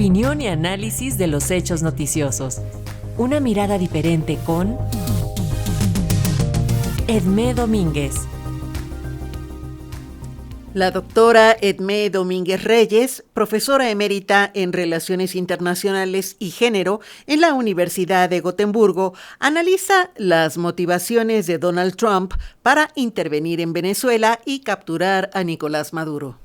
Opinión y análisis de los hechos noticiosos. Una mirada diferente con Edmé Domínguez. La doctora Edmé Domínguez Reyes, profesora emérita en Relaciones Internacionales y Género en la Universidad de Gotemburgo, analiza las motivaciones de Donald Trump para intervenir en Venezuela y capturar a Nicolás Maduro.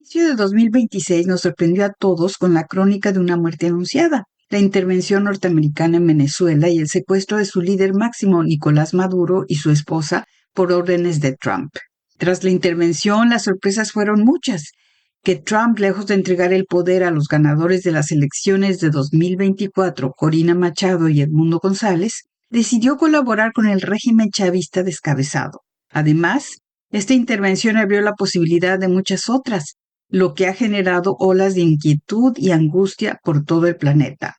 El inicio de 2026 nos sorprendió a todos con la crónica de una muerte anunciada, la intervención norteamericana en Venezuela y el secuestro de su líder máximo, Nicolás Maduro, y su esposa por órdenes de Trump. Tras la intervención, las sorpresas fueron muchas. Que Trump, lejos de entregar el poder a los ganadores de las elecciones de 2024, Corina Machado y Edmundo González, decidió colaborar con el régimen chavista descabezado. Además, esta intervención abrió la posibilidad de muchas otras, lo que ha generado olas de inquietud y angustia por todo el planeta.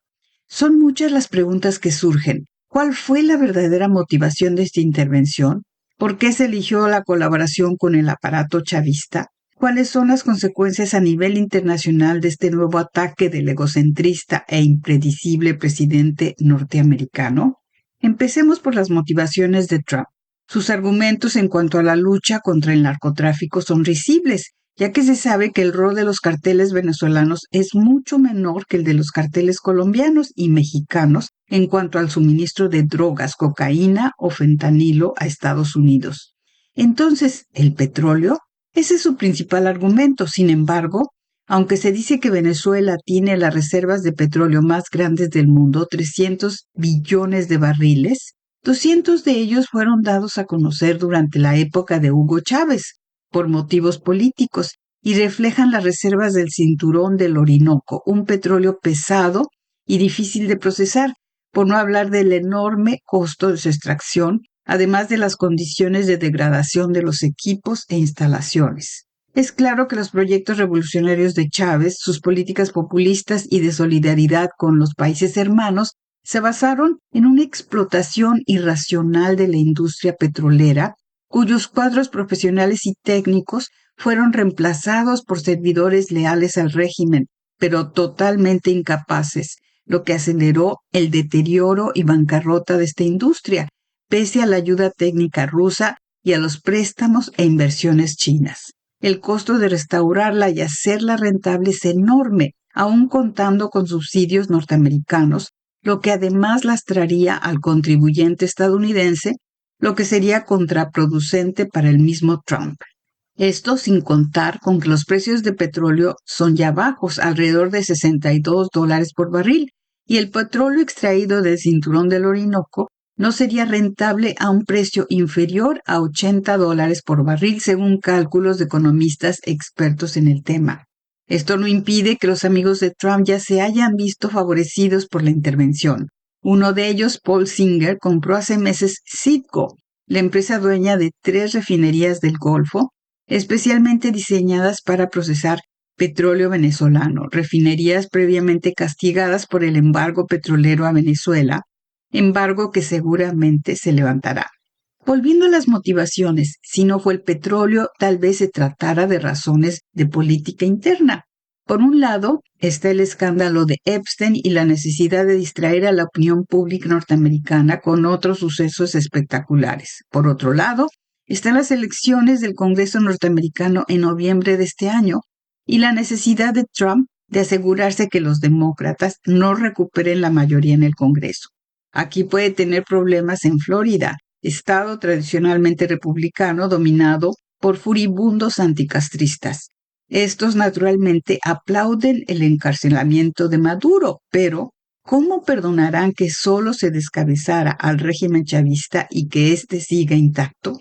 Son muchas las preguntas que surgen. ¿Cuál fue la verdadera motivación de esta intervención? ¿Por qué se eligió la colaboración con el aparato chavista? ¿Cuáles son las consecuencias a nivel internacional de este nuevo ataque del egocentrista e impredecible presidente norteamericano? Empecemos por las motivaciones de Trump. Sus argumentos en cuanto a la lucha contra el narcotráfico son risibles, ya que se sabe que el rol de los carteles venezolanos es mucho menor que el de los carteles colombianos y mexicanos en cuanto al suministro de drogas, cocaína o fentanilo a Estados Unidos. Entonces, ¿el petróleo? Ese es su principal argumento. Sin embargo, aunque se dice que Venezuela tiene las reservas de petróleo más grandes del mundo, 300 billones de barriles, 200 de ellos fueron dados a conocer durante la época de Hugo Chávez, por motivos políticos, y reflejan las reservas del cinturón del Orinoco, un petróleo pesado y difícil de procesar, por no hablar del enorme costo de su extracción, además de las condiciones de degradación de los equipos e instalaciones. Es claro que los proyectos revolucionarios de Chávez, sus políticas populistas y de solidaridad con los países hermanos, se basaron en una explotación irracional de la industria petrolera, cuyos cuadros profesionales y técnicos fueron reemplazados por servidores leales al régimen, pero totalmente incapaces, lo que aceleró el deterioro y bancarrota de esta industria, pese a la ayuda técnica rusa y a los préstamos e inversiones chinas. El costo de restaurarla y hacerla rentable es enorme, aun contando con subsidios norteamericanos, lo que además lastraría al contribuyente estadounidense, lo que sería contraproducente para el mismo Trump. Esto sin contar con que los precios de petróleo son ya bajos, alrededor de $62 por barril, y el petróleo extraído del cinturón del Orinoco no sería rentable a un precio inferior a $80 por barril, según cálculos de economistas expertos en el tema. Esto no impide que los amigos de Trump ya se hayan visto favorecidos por la intervención. Uno de ellos, Paul Singer, compró hace meses Citgo, la empresa dueña de 3 refinerías del Golfo, especialmente diseñadas para procesar petróleo venezolano, refinerías previamente castigadas por el embargo petrolero a Venezuela, embargo que seguramente se levantará. Volviendo a las motivaciones, si no fue el petróleo, tal vez se tratara de razones de política interna. Por un lado, está el escándalo de Epstein y la necesidad de distraer a la opinión pública norteamericana con otros sucesos espectaculares. Por otro lado, están las elecciones del Congreso norteamericano en noviembre de este año y la necesidad de Trump de asegurarse que los demócratas no recuperen la mayoría en el Congreso. Aquí puede tener problemas en Florida, estado tradicionalmente republicano dominado por furibundos anticastristas. Estos naturalmente aplauden el encarcelamiento de Maduro, pero ¿cómo perdonarán que solo se descabezara al régimen chavista y que éste siga intacto?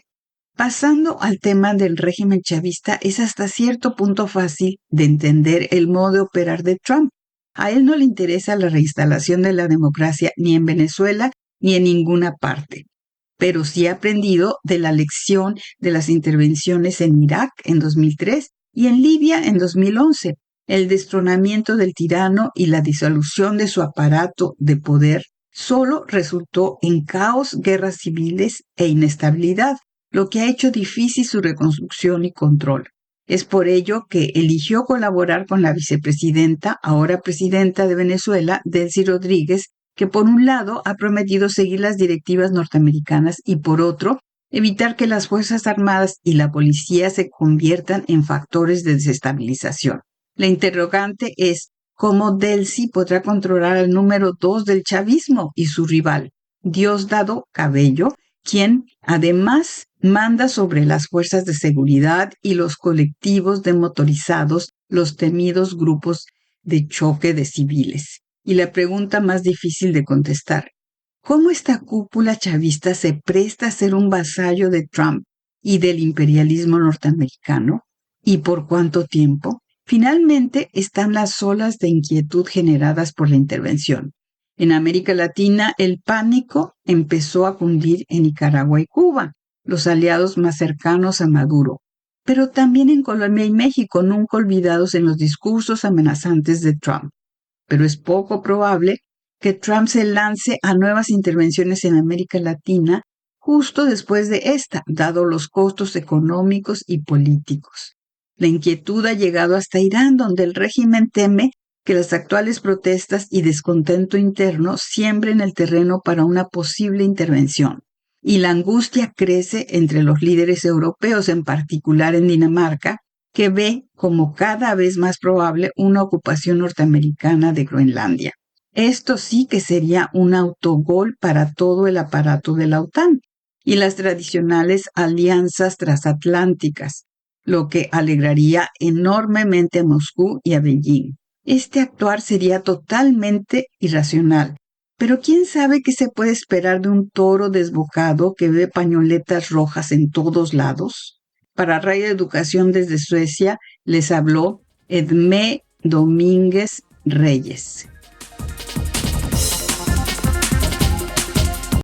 Pasando al tema del régimen chavista, es hasta cierto punto fácil de entender el modo de operar de Trump. A él no le interesa la reinstalación de la democracia ni en Venezuela ni en ninguna parte, pero sí ha aprendido de la lección de las intervenciones en Irak en 2003 y en Libia en 2011, el destronamiento del tirano y la disolución de su aparato de poder solo resultó en caos, guerras civiles e inestabilidad, lo que ha hecho difícil su reconstrucción y control. Es por ello que eligió colaborar con la vicepresidenta, ahora presidenta de Venezuela, Delcy Rodríguez, que por un lado ha prometido seguir las directivas norteamericanas y por otro, evitar que las Fuerzas Armadas y la policía se conviertan en factores de desestabilización. La interrogante es cómo Delcy podrá controlar al número 2 del chavismo y su rival, Diosdado Cabello, quien además manda sobre las fuerzas de seguridad y los colectivos de motorizados, los temidos grupos de choque de civiles. Y la pregunta más difícil de contestar: ¿cómo esta cúpula chavista se presta a ser un vasallo de Trump y del imperialismo norteamericano? ¿Y por cuánto tiempo? Finalmente están las olas de inquietud generadas por la intervención. En América Latina, el pánico empezó a cundir en Nicaragua y Cuba, los aliados más cercanos a Maduro, pero también en Colombia y México, nunca olvidados en los discursos amenazantes de Trump. Pero es poco probable que Trump se lance a nuevas intervenciones en América Latina justo después de esta, dado los costos económicos y políticos. La inquietud ha llegado hasta Irán, donde el régimen teme que las actuales protestas y descontento interno siembren el terreno para una posible intervención. Y la angustia crece entre los líderes europeos, en particular en Dinamarca, que ve como cada vez más probable una ocupación norteamericana de Groenlandia. Esto sí que sería un autogol para todo el aparato de la OTAN y las tradicionales alianzas transatlánticas, lo que alegraría enormemente a Moscú y a Beijing. Este actuar sería totalmente irracional, pero ¿quién sabe qué se puede esperar de un toro desbocado que ve pañoletas rojas en todos lados? Para Radio Educación desde Suecia les habló Edmé Domínguez Reyes.